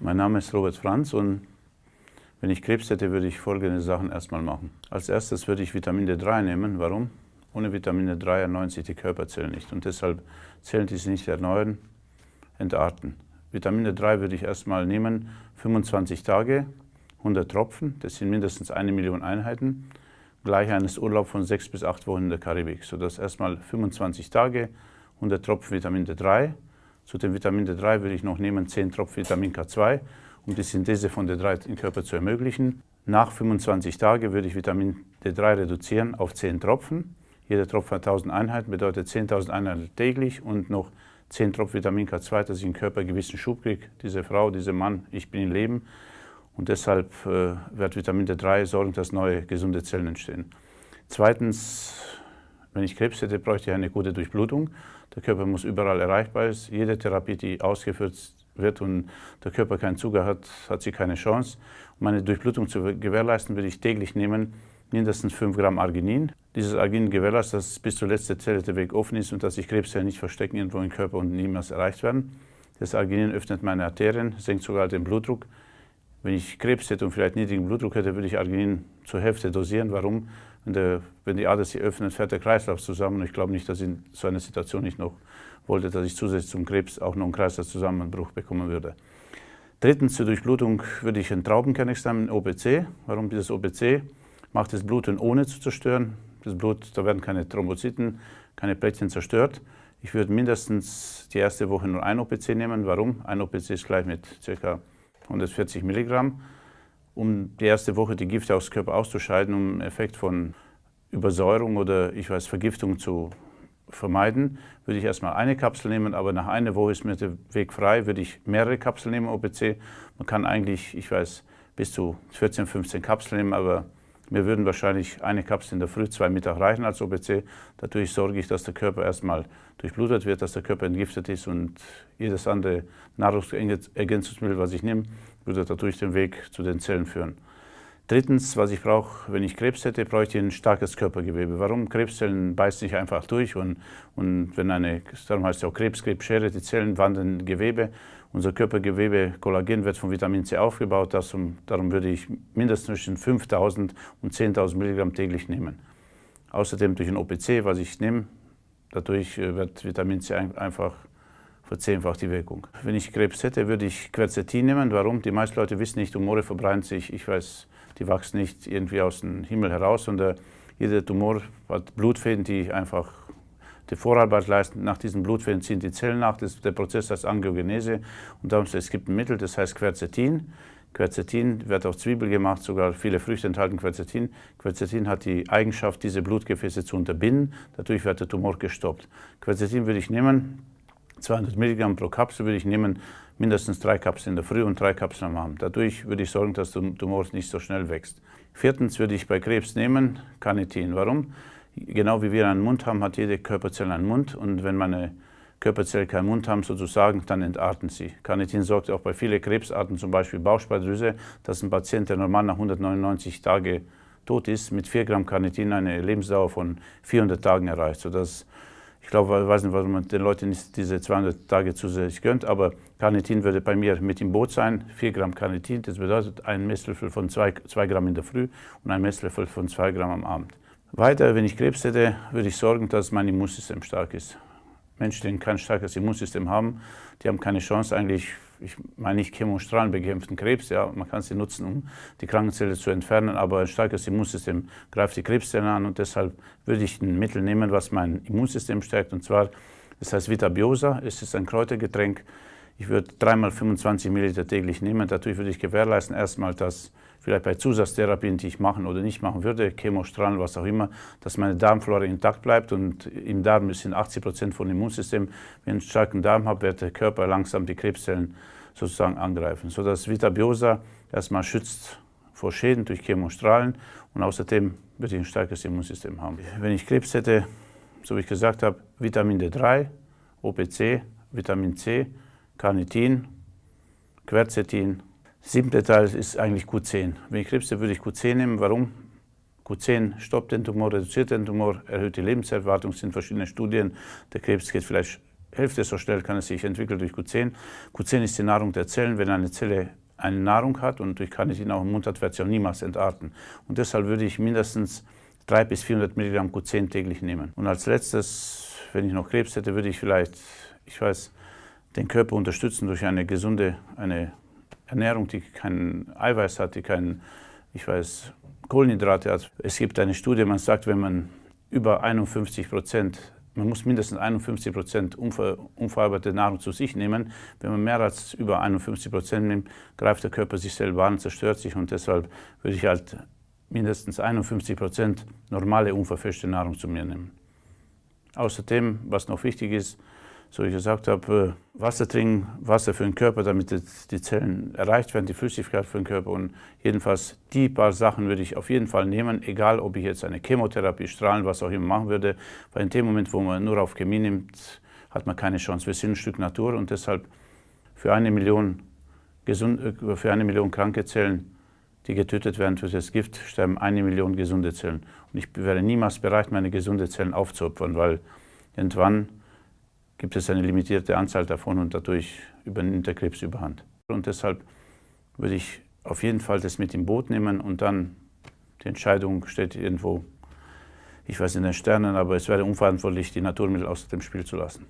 Mein Name ist Robert Franz und wenn ich Krebs hätte, würde ich folgende Sachen erstmal machen. Als erstes würde ich Vitamin D3 nehmen. Warum? Ohne Vitamin D3 erneuern sich die Körperzellen nicht und deshalb zählen die sich nicht erneuern, entarten. Vitamin D3 würde ich erstmal nehmen, 25 Tage, 100 Tropfen, das sind mindestens 1 Million Einheiten, gleich eines Urlaubs von 6 bis 8 Wochen in der Karibik, sodass erstmal 25 Tage, 100 Tropfen Vitamin D3. Zu dem Vitamin D3 würde ich noch nehmen 10 Tropfen Vitamin K2, um die Synthese von D3 im Körper zu ermöglichen. Nach 25 Tagen würde ich Vitamin D3 reduzieren auf 10 Tropfen. Jeder Tropfen hat 1000 Einheiten, bedeutet 10.000 Einheiten täglich und noch 10 Tropfen Vitamin K2, dass ich im Körper einen gewissen Schub kriege. Diese Frau, dieser Mann, ich bin im Leben. Und deshalb wird Vitamin D3 sorgen, dass neue gesunde Zellen entstehen. Zweitens, wenn ich Krebs hätte, bräuchte ich eine gute Durchblutung. Der Körper muss überall erreichbar sein. Jede Therapie, die ausgeführt wird und der Körper keinen Zugang hat, hat sie keine Chance. Um meine Durchblutung zu gewährleisten, würde ich täglich nehmen mindestens 5 Gramm Arginin. Dieses Arginin gewährleistet, dass bis zur letzten Zelle der Weg offen ist und dass sich Krebszellen nicht verstecken irgendwo im Körper und niemals erreicht werden. Das Arginin öffnet meine Arterien, senkt sogar den Blutdruck. Wenn ich Krebs hätte und vielleicht niedrigen Blutdruck hätte, würde ich Arginin zur Hälfte dosieren. Warum? Wenn die Ader sich öffnet, fährt der Kreislauf zusammen. Und ich glaube nicht, dass ich in so einer Situation nicht noch wollte, dass ich zusätzlich zum Krebs auch noch einen Kreislaufzusammenbruch bekommen würde. Drittens, zur Durchblutung würde ich einen Traubenkernexamen, OPC. Warum dieses OPC? Macht das Blut, ohne zu zerstören. Das Blut, da werden keine Thrombozyten, keine Plättchen zerstört. Ich würde mindestens die erste Woche nur ein OPC nehmen. Warum? Ein OPC ist gleich mit ca. 140 Milligramm, um die erste Woche die Gifte aus dem Körper auszuscheiden, um einen Effekt von Übersäuerung oder Vergiftung zu vermeiden, würde ich erstmal eine Kapsel nehmen, aber nach einer Woche ist mir der Weg frei, würde ich mehrere Kapseln nehmen, OPC. Man kann eigentlich, bis zu 14, 15 Kapseln nehmen, aber mir würden wahrscheinlich eine Kapsel in der Früh, 2 Mittag reichen als OPC. Dadurch sorge ich, dass der Körper erstmal durchblutet wird, dass der Körper entgiftet ist und jedes andere Nahrungsergänzungsmittel, was ich nehme, würde dadurch den Weg zu den Zellen führen. Drittens, was ich brauche, wenn ich Krebs hätte, bräuchte ich ein starkes Körpergewebe. Warum? Krebszellen beißen sich einfach durch und wenn darum heißt es auch Krebsschere, die Zellen wandern Gewebe. Unser Körpergewebe, Kollagen, wird von Vitamin C aufgebaut. Darum würde ich mindestens zwischen 5.000 und 10.000 Milligramm täglich nehmen. Außerdem durch ein OPC, was ich nehme, dadurch wird Vitamin C einfach verzehnfacht die Wirkung. Wenn ich Krebs hätte, würde ich Quercetin nehmen. Warum? Die meisten Leute wissen nicht, Tumore verbreiten sich. Die wachsen nicht irgendwie aus dem Himmel heraus, sondern jeder Tumor hat Blutfäden, die einfach die Vorarbeit leisten. Nach diesen Blutfäden ziehen die Zellen nach. Der Prozess heißt Angiogenese. Und darum, es gibt ein Mittel, das heißt Quercetin. Quercetin wird auf Zwiebel gemacht, sogar viele Früchte enthalten Quercetin. Quercetin hat die Eigenschaft, diese Blutgefäße zu unterbinden. Dadurch wird der Tumor gestoppt. Quercetin würde ich nehmen, 200 Milligramm pro Kapsel würde ich nehmen, mindestens 3 Kapseln in der Früh und 3 Kapseln am Abend. Dadurch würde ich sorgen, dass der Tumor nicht so schnell wächst. Viertens würde ich bei Krebs nehmen Carnitin. Warum? Genau wie wir einen Mund haben, hat jede Körperzelle einen Mund. Und wenn meine Körperzellen keinen Mund haben, sozusagen, dann entarten sie. Carnitin sorgt auch bei vielen Krebsarten, zum Beispiel Bauchspeicheldrüse, dass ein Patient, der normal nach 199 Tagen tot ist, mit 4 Gramm Carnitin eine Lebensdauer von 400 Tagen erreicht. Sodass, ich glaube, ich weiß nicht, warum man den Leuten nicht diese 200 Tage zusätzlich gönnt, aber Carnitin würde bei mir mit im Boot sein. 4 Gramm Carnitin, das bedeutet ein Messlöffel von 2 Gramm in der Früh und ein Messlöffel von 2 Gramm am Abend. Weiter, wenn ich Krebs hätte, würde ich sorgen, dass mein Immunsystem stark ist. Menschen, die kein starkes Immunsystem haben, die haben keine Chance eigentlich, ich meine nicht chemostrahlenbekämpften Krebs, ja, man kann sie nutzen, um die Krankenzelle zu entfernen, aber ein starkes Immunsystem greift die Krebszellen an und deshalb würde ich ein Mittel nehmen, was mein Immunsystem stärkt, und zwar, das heißt Vitabiosa, es ist ein Kräutergetränk. Ich würde 3 mal 25 Milliliter täglich nehmen, dadurch würde ich gewährleisten, erstmal, dass vielleicht bei Zusatztherapien, die ich machen oder nicht machen würde, Chemostrahlen, was auch immer, dass meine Darmflora intakt bleibt und im Darm sind 80% von Immunsystem. Wenn ich einen starken Darm habe, wird der Körper langsam die Krebszellen sozusagen angreifen. Sodass Vitabiosa erstmal schützt vor Schäden durch Chemostrahlen und außerdem würde ich ein starkes Immunsystem haben. Wenn ich Krebs hätte, so wie ich gesagt habe, Vitamin D3, OPC, Vitamin C, Carnitin, Quercetin. 7. Teil ist eigentlich Q10. Wenn ich Krebs hätte, würde ich Q10 nehmen. Warum? Q10 stoppt den Tumor, reduziert den Tumor, erhöht die Lebenserwartung. Es sind verschiedene Studien. Der Krebs geht vielleicht Hälfte so schnell kann es sich entwickeln durch Q10. Q10 ist die Nahrung der Zellen. Wenn eine Zelle eine Nahrung hat und durch Carnitin auch im Mund hat, wird sie auch niemals entarten. Und deshalb würde ich mindestens 300 bis 400 Milligramm Q10 täglich nehmen. Und als letztes, wenn ich noch Krebs hätte, würde ich vielleicht, den Körper unterstützen durch eine gesunde Ernährung, die kein Eiweiß hat, die kein, Kohlenhydrate hat. Es gibt eine Studie, man sagt, wenn man über 51%, man muss mindestens 51% unverarbeitete Nahrung zu sich nehmen. Wenn man mehr als über 51% nimmt, greift der Körper sich selber an, zerstört sich, und deshalb würde ich halt mindestens 51% normale, unverfälschte Nahrung zu mir nehmen. Außerdem, was noch wichtig ist, so wie ich gesagt habe, Wasser trinken, Wasser für den Körper, damit die Zellen erreicht werden, die Flüssigkeit für den Körper. Und jedenfalls die paar Sachen würde ich auf jeden Fall nehmen, egal ob ich jetzt eine Chemotherapie, Strahlen, was auch immer machen würde. Weil in dem Moment, wo man nur auf Chemie nimmt, hat man keine Chance. Wir sind ein Stück Natur, und deshalb für 1 Million kranke Zellen, die getötet werden durch das Gift, sterben 1 Million gesunde Zellen. Und ich wäre niemals bereit, meine gesunden Zellen aufzuopfern, weil irgendwann gibt es eine limitierte Anzahl davon und dadurch übernimmt der Krebs Überhand. Und deshalb würde ich auf jeden Fall das mit im Boot nehmen, und dann die Entscheidung steht irgendwo, in den Sternen, aber es wäre unverantwortlich, die Naturmittel außer dem Spiel zu lassen.